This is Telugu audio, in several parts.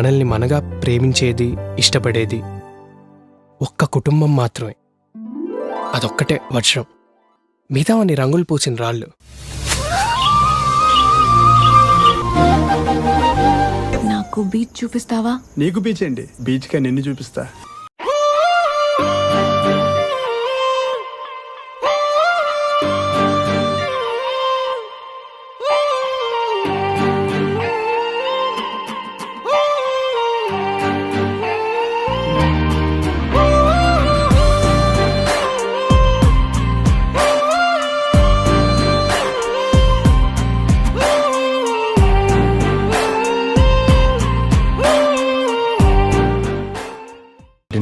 మనల్ని మనగా ప్రేమించేది, ఇష్టపడేది ఒక్క కుటుంబం మాత్రమే. అదొక్కటే వర్షం, మిగతావన్నీ రంగులు పూసిన రాళ్ళు. నాకు బీచ్ చూపిస్తావా? నీకు బీచ్ ఏంటి, బీచ్ కా నిన్ను చూపిస్తా.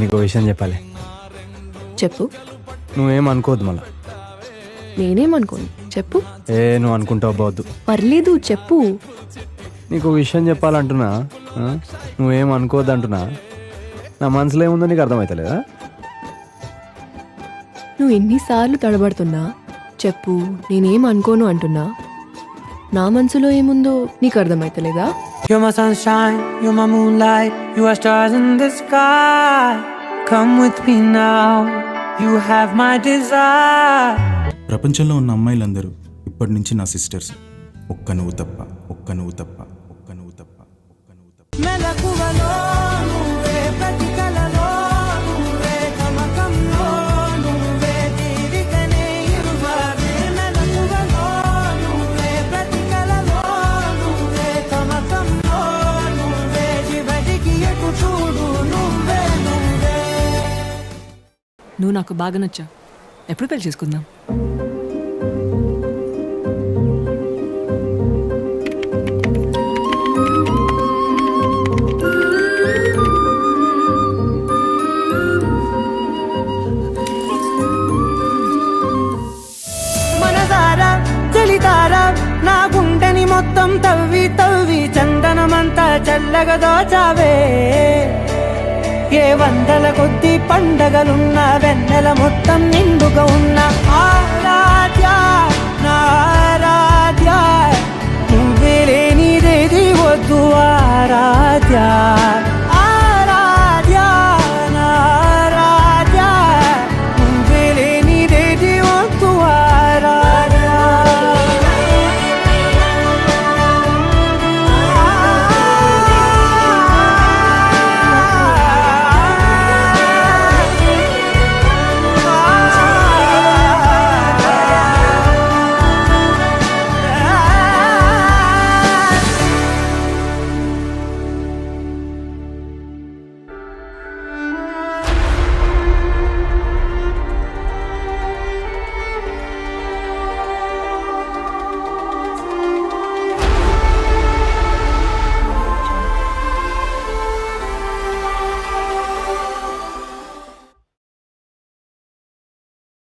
నీకు విషయం చెప్పాలి. చెప్పు. నువ్వేం అనుకోవద్దు మళ్ళా. నేనేమనుకోను, చెప్పు. నువ్వు అనుకుంటావు పోవద్దు. పర్లేదు, చెప్పు. నీకు విషయం చెప్పాలంటున్నా, నువ్వేం అనుకోవద్దు అంటున్నా. నా మనసులో ఏముందో నీకు అర్థమవుతలేదా? నువ్వు ఎన్నిసార్లు తడబడుతున్నా చెప్పు, నేనేం అనుకోను అంటున్నా. నా మనసులో ఏముందో నీకు అర్థమవుతలేదా? You're my sunshine, you're my moonlight, you are stars in the sky. Come with me now, you have my desire. ప్రపంచంలో ఉన్న అమ్మాయిలందరూ ఇప్పటి నుంచి నా సిస్టర్స్. ఒక్క నువ్వు తప్ప, ఒక్క నువ్వు తప్ప, ఒక్క నువ్వు తప్ప, ఒక్క నువ్వు తప్ప. మెలకువలో నువ్వే, ప్రతి కలలో నువ్వే, గమకంలో నువ్వే, తీరికనే ఇరువవే. మెలకువలో నువ్వే, ప్రతి కలలో నువ్వే, గమకంలో నువ్వే, చివరికి ఎటు చూడు నువ్వే నువ్వే. నువ్వు నాకు బాగా నచ్చావు. ఎప్పుడు పెళ్లి చేసుకుందాం? మనసారా చలితారా నా గుండెని మొత్తం తవ్వి తవ్వి చందనమంతా చల్లగా దోచావే. ఏ వందల కొద్ది పండగలున్న వెన్నెల మొత్తం నిండుగా ఉన్న ఆరాధ్య, నా ఆరాధ్య, నువ్వే లేనిదేది వద్దు ఆరాధ్య.